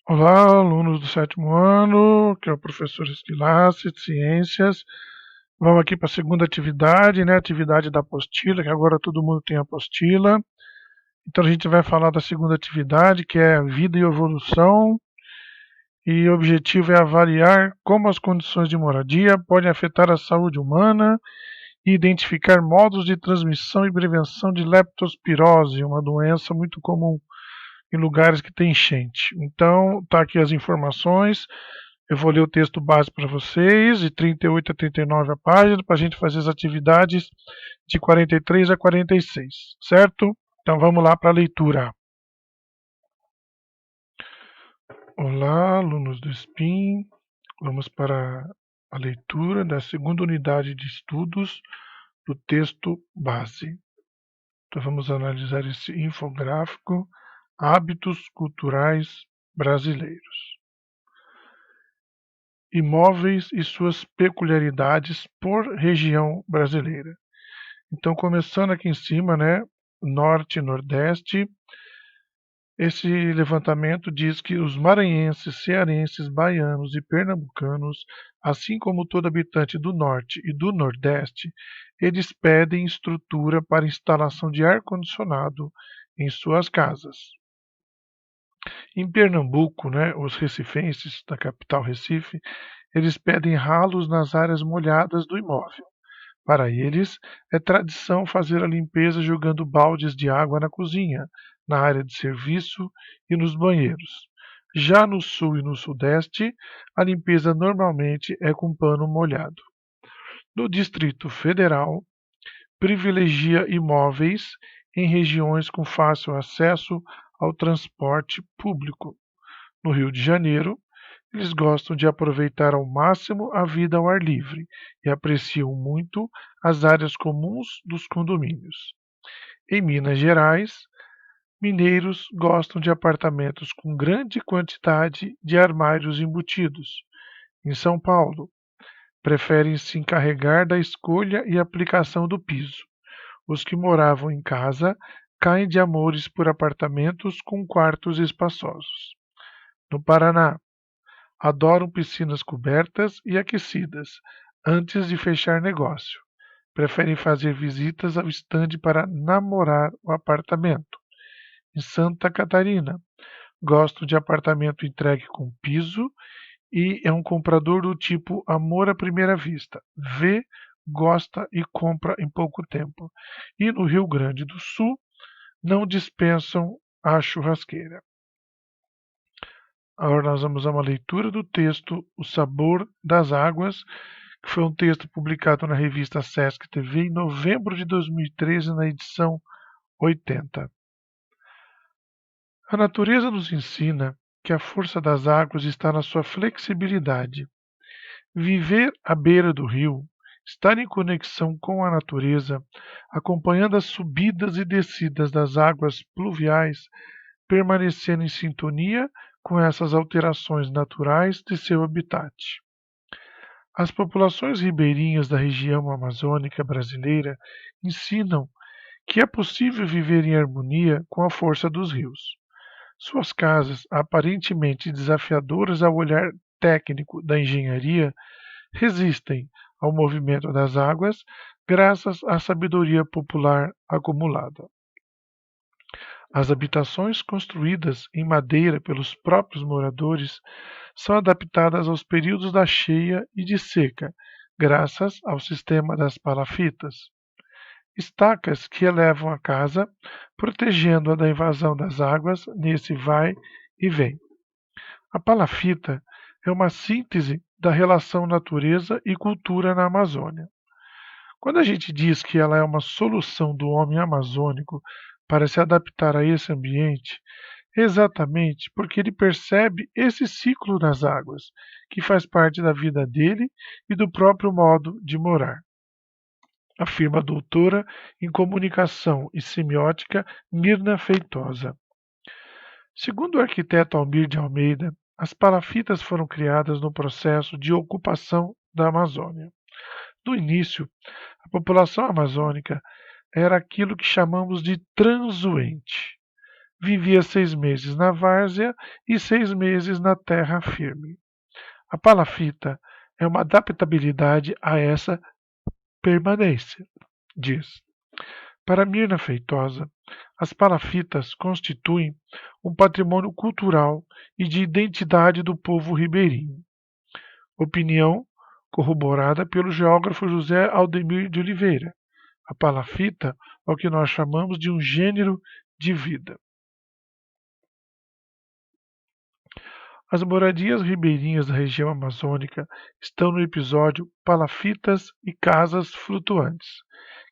Olá, alunos do sétimo ano, que é o professor Esquilace, de Ciências. Vamos aqui para a segunda atividade, né? Atividade da apostila, que agora todo mundo tem apostila. Então a gente vai falar da segunda atividade, que é vida e evolução. E o objetivo é avaliar como as condições de moradia podem afetar a saúde humana e identificar modos de transmissão e prevenção de leptospirose, uma doença muito comum em lugares que tem enchente. Então, tá aqui as informações. Eu vou ler o texto base para vocês, de 38 a 39 a página, para a gente fazer as atividades de 43 a 46, certo? Então vamos lá para a leitura. Olá, alunos do SPIN. Vamos para a leitura da segunda unidade de estudos do texto base. Então vamos analisar esse infográfico, hábitos culturais brasileiros. Imóveis e suas peculiaridades por região brasileira. Então, começando aqui em cima, né, norte e nordeste, esse levantamento diz que os maranhenses, cearenses, baianos e pernambucanos, assim como todo habitante do norte e do nordeste, eles pedem estrutura para instalação de ar-condicionado em suas casas. Em Pernambuco, né, os recifenses da capital Recife, eles pedem ralos nas áreas molhadas do imóvel. Para eles, é tradição fazer a limpeza jogando baldes de água na cozinha, na área de serviço e nos banheiros. Já no sul e no sudeste, a limpeza normalmente é com pano molhado. No Distrito Federal, privilegia imóveis em regiões com fácil acesso ao transporte público. No Rio de Janeiro, eles gostam de aproveitar ao máximo a vida ao ar livre e apreciam muito as áreas comuns dos condomínios. Em Minas Gerais, mineiros gostam de apartamentos com grande quantidade de armários embutidos. Em São Paulo, preferem se encarregar da escolha e aplicação do piso. Os que moravam em casa caem de amores por apartamentos com quartos espaçosos. No Paraná, adoram piscinas cobertas e aquecidas antes de fechar negócio. Preferem fazer visitas ao estande para namorar o apartamento. Em Santa Catarina, gostam de apartamento entregue com piso e é um comprador do tipo amor à primeira vista. Vê, gosta e compra em pouco tempo. E no Rio Grande do Sul, não dispensam a churrasqueira. Agora nós vamos a uma leitura do texto O Sabor das Águas, que foi um texto publicado na revista Sesc TV em novembro de 2013, na edição 80. A natureza nos ensina que a força das águas está na sua flexibilidade. Viver à beira do rio, estar em conexão com a natureza, acompanhando as subidas e descidas das águas pluviais, permanecendo em sintonia com essas alterações naturais de seu habitat. As populações ribeirinhas da região amazônica brasileira ensinam que é possível viver em harmonia com a força dos rios. Suas casas, aparentemente desafiadoras ao olhar técnico da engenharia, resistem ao movimento das águas graças à sabedoria popular acumulada. As habitações construídas em madeira pelos próprios moradores são adaptadas aos períodos da cheia e de seca, graças ao sistema das palafitas, estacas que elevam a casa, protegendo-a da invasão das águas nesse vai e vem. A palafita é uma síntese da relação natureza e cultura na Amazônia. Quando a gente diz que ela é uma solução do homem amazônico para se adaptar a esse ambiente, é exatamente porque ele percebe esse ciclo das águas, que faz parte da vida dele e do próprio modo de morar, afirma a doutora em comunicação e semiótica Mirna Feitosa. Segundo o arquiteto Almir de Almeida, as palafitas foram criadas no processo de ocupação da Amazônia. No início, a população amazônica era aquilo que chamamos de transuente. vivia 6 meses na várzea e 6 meses na terra firme. A palafita é uma adaptabilidade a essa permanência, diz. Para Mirna Feitosa, as palafitas constituem um patrimônio cultural e de identidade do povo ribeirinho. Opinião corroborada pelo geógrafo José Aldemir de Oliveira. A palafita é o que nós chamamos de um gênero de vida. As moradias ribeirinhas da região amazônica estão no episódio Palafitas e Casas Flutuantes,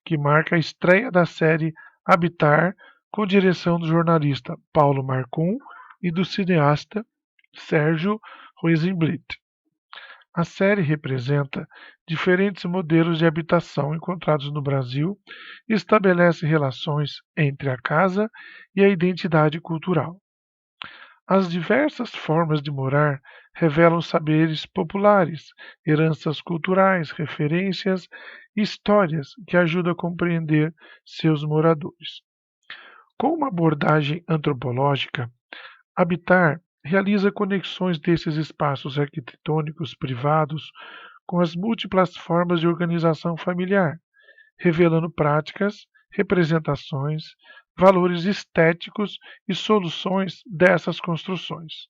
que marca a estreia da série Habitar, com direção do jornalista Paulo Marcum e do cineasta Sérgio Rosenblit. A série representa diferentes modelos de habitação encontrados no Brasil e estabelece relações entre a casa e a identidade cultural. As diversas formas de morar revelam saberes populares, heranças culturais, referências e histórias que ajudam a compreender seus moradores. Com uma abordagem antropológica, Habitar realiza conexões desses espaços arquitetônicos privados com as múltiplas formas de organização familiar, revelando práticas, representações, valores estéticos e soluções dessas construções.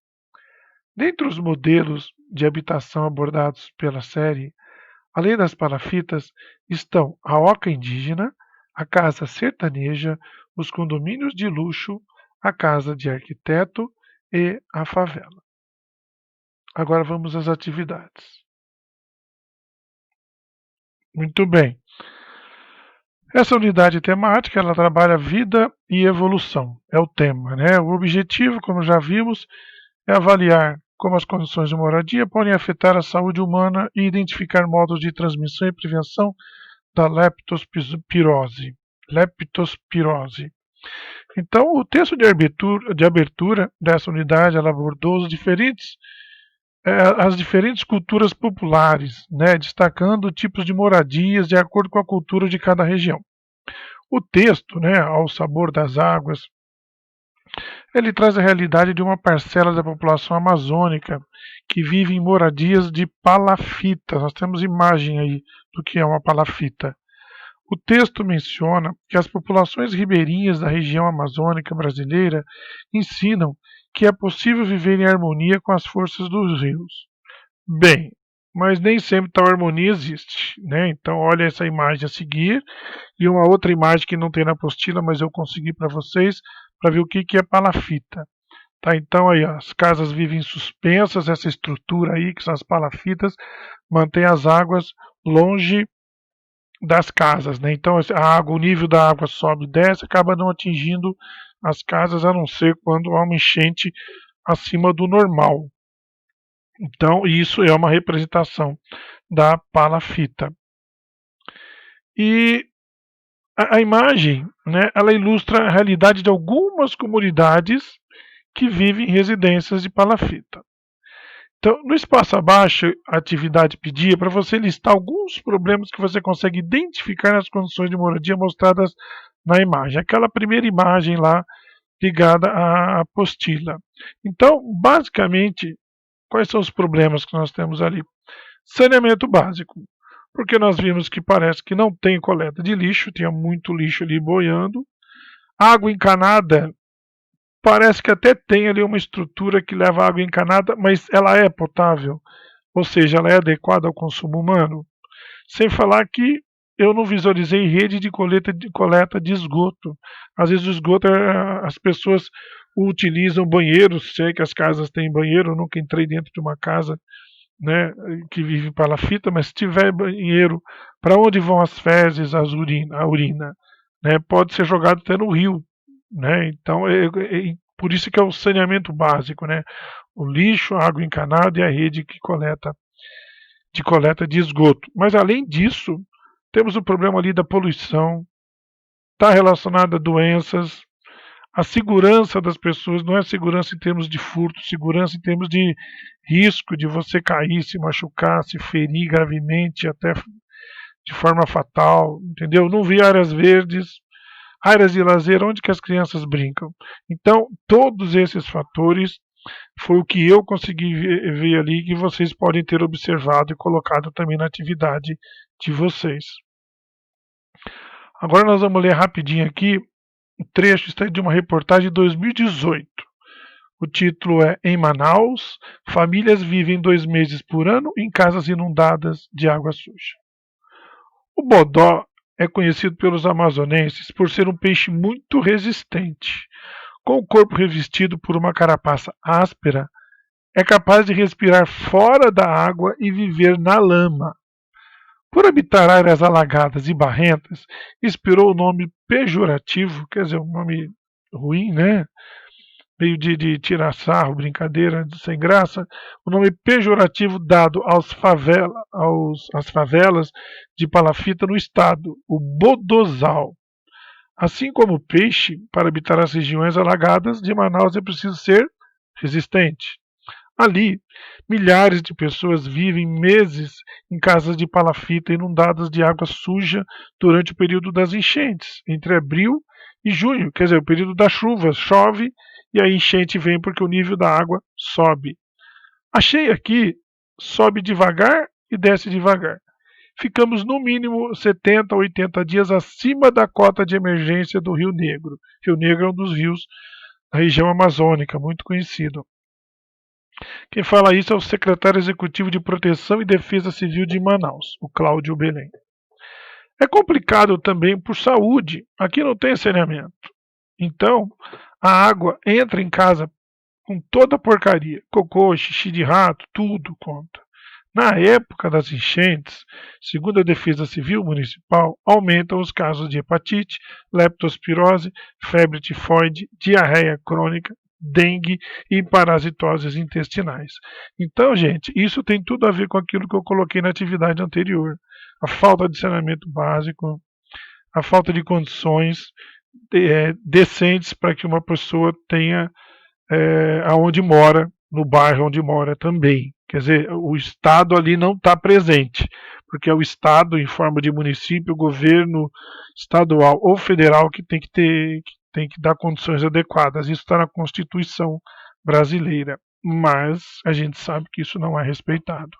Dentre os modelos de habitação abordados pela série, além das palafitas, estão a oca indígena, a casa sertaneja, os condomínios de luxo, a casa de arquiteto e a favela. Agora vamos às atividades. Muito bem. Essa unidade temática, ela trabalha vida e evolução, é o tema, né? O objetivo, como já vimos, é avaliar como as condições de moradia podem afetar a saúde humana e identificar modos de transmissão e prevenção da leptospirose. Então, o texto de abertura dessa unidade, ela abordou as diferentes culturas populares, né, destacando tipos de moradias de acordo com a cultura de cada região. O texto, né, Ao Sabor das Águas, ele traz a realidade de uma parcela da população amazônica que vive em moradias de palafitas. Nós temos imagem aí do que é uma palafita. O texto menciona que as populações ribeirinhas da região amazônica brasileira ensinam que é possível viver em harmonia com as forças dos rios. Bem, mas nem sempre tal harmonia existe, né? Então olha essa imagem a seguir e uma outra imagem que não tem na apostila, mas eu consegui para vocês, para ver o que é palafita. Tá, então aí ó, as casas vivem suspensas, essa estrutura aí, que são as palafitas, mantém as águas longe das casas, né? Então o nível da água sobe e desce, acaba não atingindo as casas, a não ser quando há uma enchente acima do normal. Então isso é uma representação da palafita. E a imagem, né, ela ilustra a realidade de algumas comunidades que vivem em residências de palafita. Então, no espaço abaixo, a atividade pedia para você listar alguns problemas que você consegue identificar nas condições de moradia mostradas na imagem. Aquela primeira imagem lá ligada à apostila. Então, basicamente, quais são os problemas que nós temos ali? Saneamento básico, porque nós vimos que parece que não tem coleta de lixo, tinha muito lixo ali boiando. Água encanada, parece que até tem ali uma estrutura que leva água encanada, mas ela é potável, ou seja, ela é adequada ao consumo humano. Sem falar que eu não visualizei rede de coleta de esgoto. Às vezes o esgoto, as pessoas utilizam banheiros, sei que as casas têm banheiro, eu nunca entrei dentro de uma casa, né, que vive palafita, mas se tiver banheiro, para onde vão as fezes, a urina, né, pode ser jogado até no rio, né? Então por isso que é o saneamento básico, né? O lixo, a água encanada e a rede de coleta de esgoto. Mas além disso, temos o problema ali da poluição, está relacionado a doenças. A segurança das pessoas não é segurança em termos de furto, segurança em termos de risco de você cair, se machucar, se ferir gravemente, até de forma fatal, entendeu? Não vi áreas verdes, áreas de lazer onde que as crianças brincam. Então, todos esses fatores foi o que eu consegui ver ali que vocês podem ter observado e colocado também na atividade de vocês. Agora nós vamos ler rapidinho aqui, o trecho está de uma reportagem de 2018. O título é Em Manaus, famílias vivem 2 meses por ano em casas inundadas de água suja. O bodó é conhecido pelos amazonenses por ser um peixe muito resistente. Com o corpo revestido por uma carapaça áspera, é capaz de respirar fora da água e viver na lama. Por habitar áreas alagadas e barrentas, inspirou o nome pejorativo, quer dizer, um nome ruim, né? Meio de tirar sarro, brincadeira sem graça, o nome pejorativo dado às favelas de palafita no estado, o bodozal. Assim como o peixe, para habitar as regiões alagadas de Manaus é preciso ser resistente. Ali, milhares de pessoas vivem meses em casas de palafita inundadas de água suja durante o período das enchentes, entre abril e junho, quer dizer, o período das chuvas, chove e a enchente vem porque o nível da água sobe. A cheia aqui sobe devagar e desce devagar. Ficamos no mínimo 70 a 80 dias acima da cota de emergência do Rio Negro. Rio Negro é um dos rios da região amazônica, muito conhecido. Quem fala isso é o secretário executivo de Proteção e Defesa Civil de Manaus, o Cláudio Belém. É complicado também por saúde. Aqui não tem saneamento. Então, a água entra em casa com toda a porcaria. Cocô, xixi de rato, tudo conta. Na época das enchentes, segundo a Defesa Civil Municipal, aumentam os casos de hepatite, leptospirose, febre tifoide, diarreia crônica, dengue e parasitoses intestinais. Então, gente, isso tem tudo a ver com aquilo que eu coloquei na atividade anterior. A falta de saneamento básico, a falta de condições decentes para que uma pessoa tenha aonde mora, no bairro onde mora também. Quer dizer, o Estado ali não está presente, porque é o Estado, em forma de município, governo estadual ou federal, que tem que dar condições adequadas. Isso está na Constituição brasileira, mas a gente sabe que isso não é respeitado.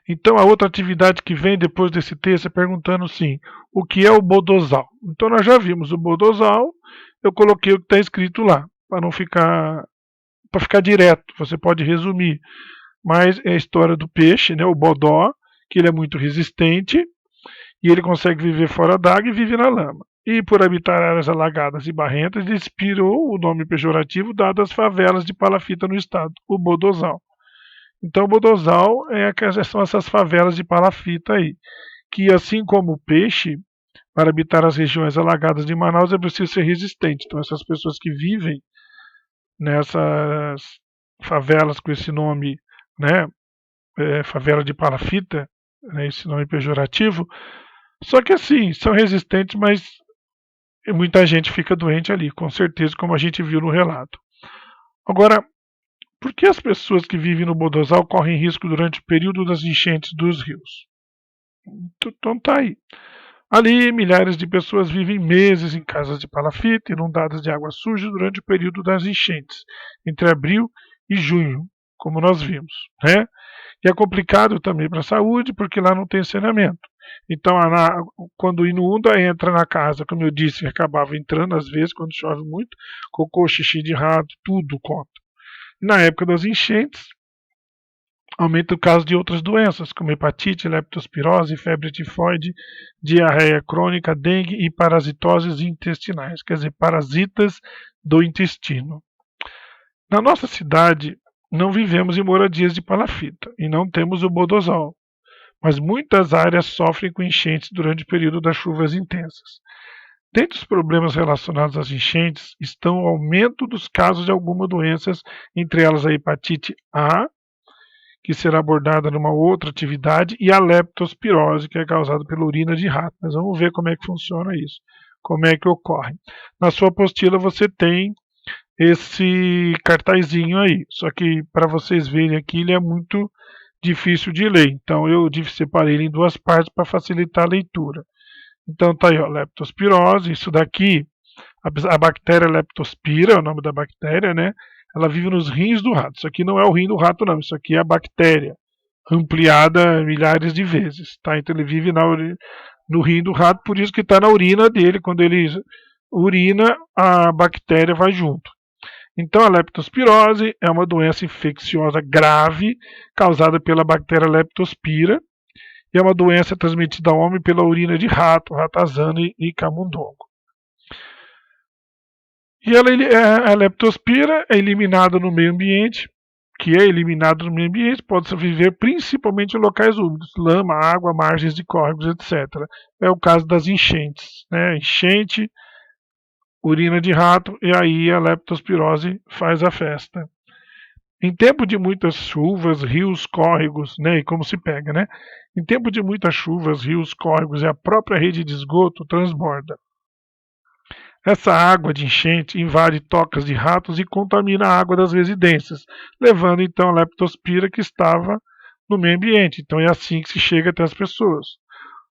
Então, a outra atividade que vem depois desse texto é perguntando, sim, o que é o bodozal? Então, nós já vimos o bodozal, eu coloquei o que está escrito lá, para não ficar direto, você pode resumir. Mas é a história do peixe, né, o bodó, que ele é muito resistente e ele consegue viver fora d'água e vive na lama. E por habitar áreas alagadas e barrentas, ele inspirou o nome pejorativo dado às favelas de palafita no estado, o bodozal. Então o bodozal são essas favelas de palafita aí, que assim como o peixe, para habitar as regiões alagadas de Manaus é preciso ser resistente. Então essas pessoas que vivem nessas favelas com esse nome, né, favela de palafita, né, esse nome pejorativo, só que assim, são resistentes, mas muita gente fica doente ali, com certeza, como a gente viu no relato. Agora, por que as pessoas que vivem no Bodozal correm risco durante o período das enchentes dos rios? Então tá aí. Ali, milhares de pessoas vivem meses em casas de palafita, inundadas de água suja durante o período das enchentes, entre abril e junho, como nós vimos, né? E é complicado também para a saúde, porque lá não tem saneamento. Então, quando inunda, entra na casa, como eu disse, acabava entrando às vezes, quando chove muito, cocô, xixi de rato, tudo conta. Na época das enchentes, aumenta o caso de outras doenças, como hepatite, leptospirose, febre tifoide, diarreia crônica, dengue e parasitoses intestinais, quer dizer, parasitas do intestino. Na nossa cidade, não vivemos em moradias de palafita e não temos o bodozal, mas muitas áreas sofrem com enchentes durante o período das chuvas intensas. Dentre os problemas relacionados às enchentes estão o aumento dos casos de algumas doenças, entre elas a hepatite A, que será abordada numa outra atividade, e a leptospirose, que é causada pela urina de rato. Mas vamos ver como é que funciona isso, como é que ocorre. Na sua apostila você tem esse cartazinho aí, só que para vocês verem aqui ele é muito difícil de ler, então eu separei ele em duas partes para facilitar a leitura. Então tá aí, ó, leptospirose, isso daqui, a bactéria leptospira, é o nome da bactéria, né? Ela vive nos rins do rato. Isso aqui não é o rim do rato, não. Isso aqui é a bactéria, ampliada milhares de vezes, tá? Então ele vive no rim do rato, por isso que está na urina dele. Quando ele urina, a bactéria vai junto. Então a leptospirose é uma doença infecciosa grave causada pela bactéria leptospira e é uma doença transmitida ao homem pela urina de rato, ratazana e camundongo. E a leptospira é eliminada no meio ambiente, que é eliminado no meio ambiente, pode viver principalmente em locais úmidos, lama, água, margens de córregos, etc. É o caso das enchentes, né? Enchente, urina de rato, e aí a leptospirose faz a festa. Em tempo de muitas chuvas, rios, córregos, né? E como se pega, né? Em tempo de muitas chuvas, rios, córregos e a própria rede de esgoto transborda. Essa água de enchente invade tocas de ratos e contamina a água das residências, levando então a leptospira que estava no meio ambiente. Então é assim que se chega até as pessoas.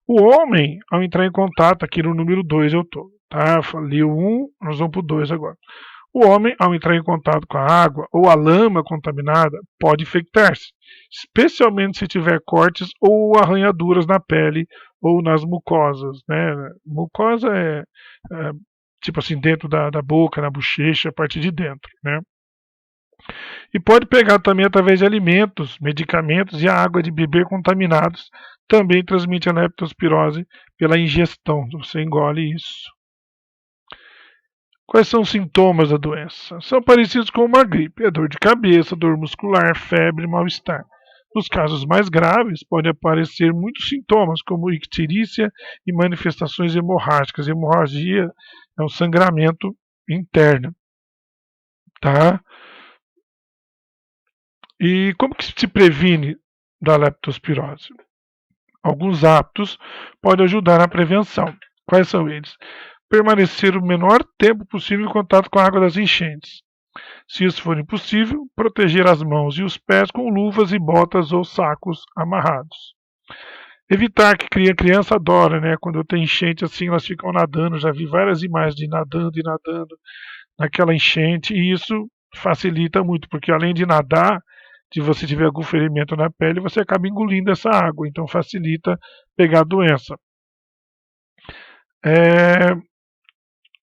O homem, ao entrar em contato, aqui no número 2 eu estou, tá? Li o 1, nós vamos para o 2 agora. O homem, ao entrar em contato com a água ou a lama contaminada, pode infectar-se, especialmente se tiver cortes ou arranhaduras na pele ou nas mucosas, né? Mucosa é tipo assim, dentro da boca, na bochecha, a parte de dentro, né? E pode pegar também através de alimentos, medicamentos e a água de beber contaminados. Também transmite a leptospirose pela ingestão. Você engole isso. Quais são os sintomas da doença? São parecidos com uma gripe: é dor de cabeça, dor muscular, febre e mal-estar. Nos casos mais graves, podem aparecer muitos sintomas, como icterícia e manifestações hemorrágicas. Hemorragia é um sangramento interno, tá? E como que se previne da leptospirose? Alguns hábitos podem ajudar na prevenção. Quais são eles? Permanecer o menor tempo possível em contato com a água das enchentes. Se isso for impossível, proteger as mãos e os pés com luvas e botas ou sacos amarrados. Evitar que a criança adora, né? Quando tem enchente assim, elas ficam nadando. Já vi várias imagens de nadando e nadando naquela enchente, e isso facilita muito, porque além de nadar, se você tiver algum ferimento na pele, você acaba engolindo essa água, então facilita pegar a doença. É,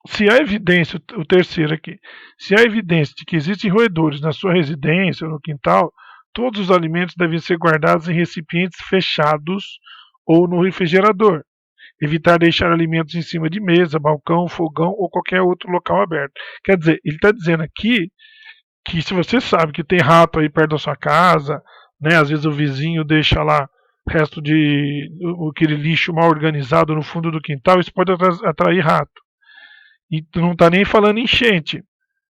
se há evidência, o terceiro aqui, se há evidência de que existem roedores na sua residência ou no quintal, todos os alimentos devem ser guardados em recipientes fechados ou no refrigerador. Evitar deixar alimentos em cima de mesa, balcão, fogão ou qualquer outro local aberto. Quer dizer, ele está dizendo aqui que se você sabe que tem rato aí perto da sua casa, né, às vezes o vizinho deixa lá resto de aquele lixo mal organizado no fundo do quintal, isso pode atrair rato. E tu não está nem falando enchente.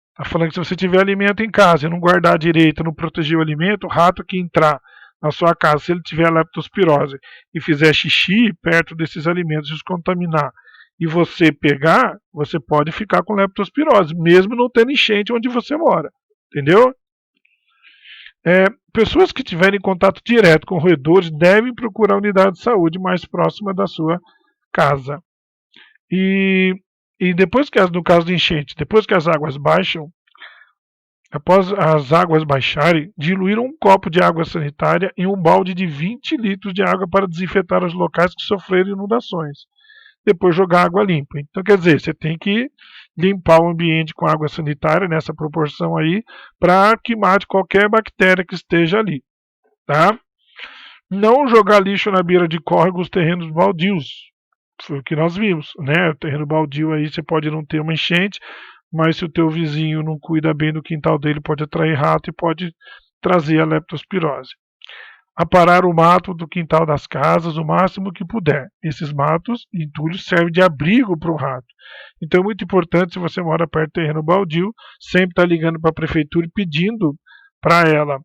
Está falando que se você tiver alimento em casa e não guardar direito, não proteger o alimento, o rato que entrar na sua casa, se ele tiver leptospirose e fizer xixi perto desses alimentos e os contaminar, e você pegar, você pode ficar com leptospirose, mesmo não tendo enchente onde você mora. Entendeu? Pessoas que tiverem contato direto com roedores devem procurar a unidade de saúde mais próxima da sua casa. E, e depois que, no caso de enchente, depois que as águas baixam, após as águas baixarem, diluir um copo de água sanitária em um balde de 20 litros de água para desinfetar os locais que sofreram inundações. Depois jogar água limpa. Então, quer dizer, você tem que limpar o ambiente com água sanitária nessa proporção aí, para que mate qualquer bactéria que esteja ali, tá? Não jogar lixo na beira de córregos, terrenos baldios. Foi o que nós vimos, né? O terreno baldio aí você pode não ter uma enchente, mas se o teu vizinho não cuida bem do quintal dele, pode atrair rato e pode trazer a leptospirose. Aparar o mato do quintal das casas o máximo que puder. Esses matos e entulhos servem de abrigo para o rato. Então é muito importante, se você mora perto do terreno baldio, sempre estar ligando para a prefeitura e pedindo para ela.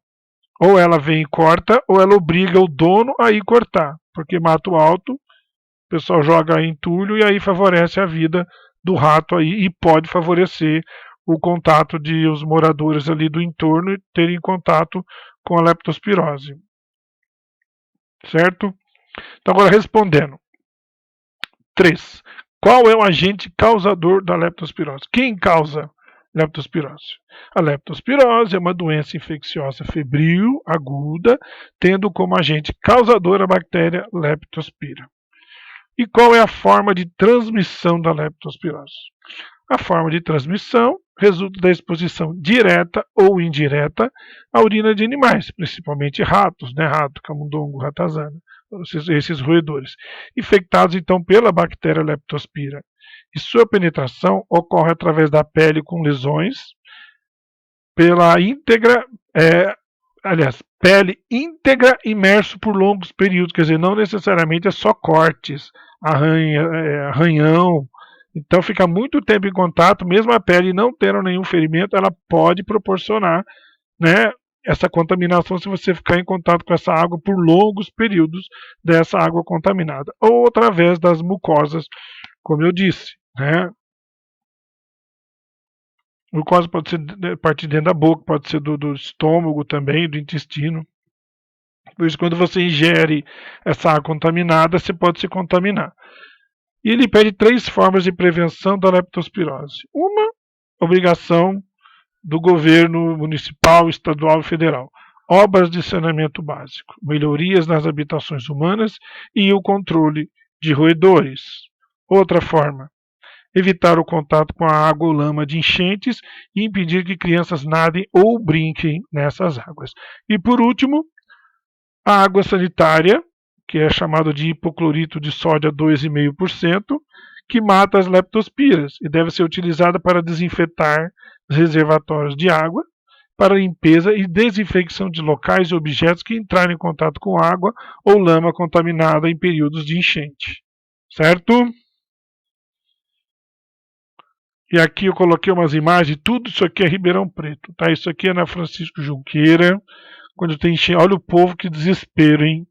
Ou ela vem e corta, ou ela obriga o dono a ir cortar. Porque mato alto, o pessoal joga entulho e aí favorece a vida do rato aí e pode favorecer o contato de os moradores ali do entorno terem contato com a leptospirose. Certo? Então agora respondendo. 3. Qual é o agente causador da leptospirose? Quem causa leptospirose? A leptospirose é uma doença infecciosa febril aguda, tendo como agente causador a bactéria Leptospira. E qual é a forma de transmissão da leptospirose? A forma de transmissão resulta da exposição direta ou indireta à urina de animais, principalmente ratos, né? Rato, camundongo, ratazana, esses roedores, infectados então pela bactéria Leptospira. E sua penetração ocorre através da pele com lesões, pela íntegra, pele íntegra imerso por longos períodos, quer dizer, não necessariamente é só cortes, arranhão. Então fica muito tempo em contato, mesmo a pele não tendo nenhum ferimento, ela pode proporcionar, né, essa contaminação se você ficar em contato com essa água por longos períodos dessa água contaminada, ou através das mucosas, como eu disse, né? Mucosa pode ser a partir dentro da boca, pode ser do estômago também, do intestino. Por isso, quando você ingere essa água contaminada, você pode se contaminar. E ele pede 3 formas de prevenção da leptospirose. Uma, obrigação do governo municipal, estadual e federal. Obras de saneamento básico, melhorias nas habitações humanas e o controle de roedores. Outra forma, evitar o contato com a água ou lama de enchentes e impedir que crianças nadem ou brinquem nessas águas. E por último, a água sanitária, que é chamada de hipoclorito de sódio a 2,5%, que mata as leptospiras e deve ser utilizada para desinfetar os reservatórios de água, para limpeza e desinfecção de locais e objetos que entrarem em contato com água ou lama contaminada em períodos de enchente. Certo? E aqui eu coloquei umas imagens, tudo isso aqui é Ribeirão Preto, tá? Isso aqui é na Francisco Junqueira, quando tem enchente. Olha o povo, que desespero, hein?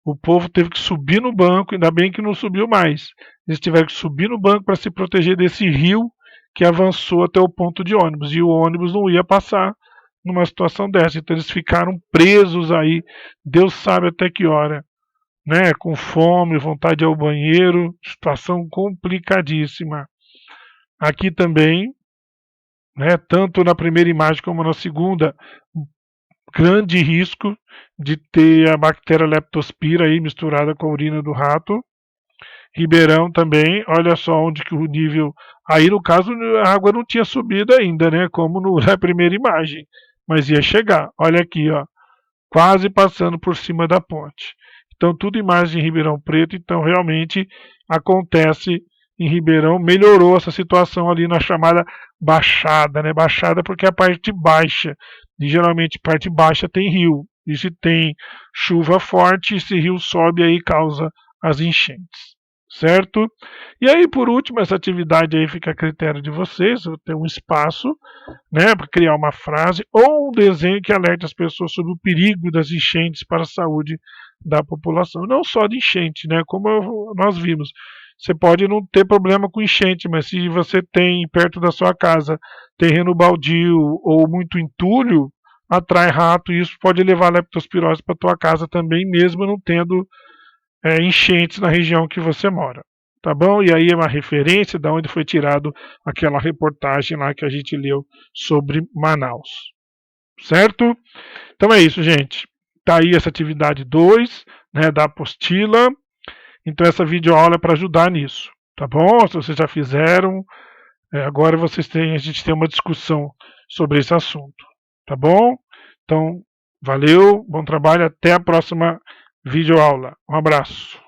O povo teve que subir no banco, ainda bem que não subiu mais. Eles tiveram que subir no banco para se proteger desse rio que avançou até o ponto de ônibus. E o ônibus não ia passar numa situação dessa. Então eles ficaram presos aí, Deus sabe até que hora, né? Com fome, vontade de ir ao banheiro, situação complicadíssima. Aqui também, né, tanto na primeira imagem como na segunda, grande risco de ter a bactéria Leptospira aí misturada com a urina do rato. Ribeirão também, olha só onde que o nível... Aí no caso a água não tinha subido ainda, né, como na primeira imagem, mas ia chegar. Olha aqui, ó, quase passando por cima da ponte. Então tudo imagem em Ribeirão Preto, então realmente acontece em Ribeirão, melhorou essa situação ali na chamada Baixada, né? Baixada porque é a parte baixa, e geralmente parte baixa tem rio, e se tem chuva forte, esse rio sobe aí e causa as enchentes, certo? E aí, por último, essa atividade aí fica a critério de vocês, ter um espaço, né, para criar uma frase ou um desenho que alerte as pessoas sobre o perigo das enchentes para a saúde da população, não só de enchente, né, como nós vimos. Você pode não ter problema com enchente, mas se você tem perto da sua casa terreno baldio ou muito entulho, atrai rato e isso pode levar a leptospirose para a tua casa também, mesmo não tendo enchentes na região que você mora. Tá bom? E aí é uma referência de onde foi tirado aquela reportagem lá que a gente leu sobre Manaus. Certo? Então é isso, gente. Tá aí essa atividade 2, né, da apostila. Então essa videoaula é para ajudar nisso, tá bom? Se vocês já fizeram, agora a gente tem uma discussão sobre esse assunto, tá bom? Então, valeu, bom trabalho, até a próxima videoaula. Um abraço.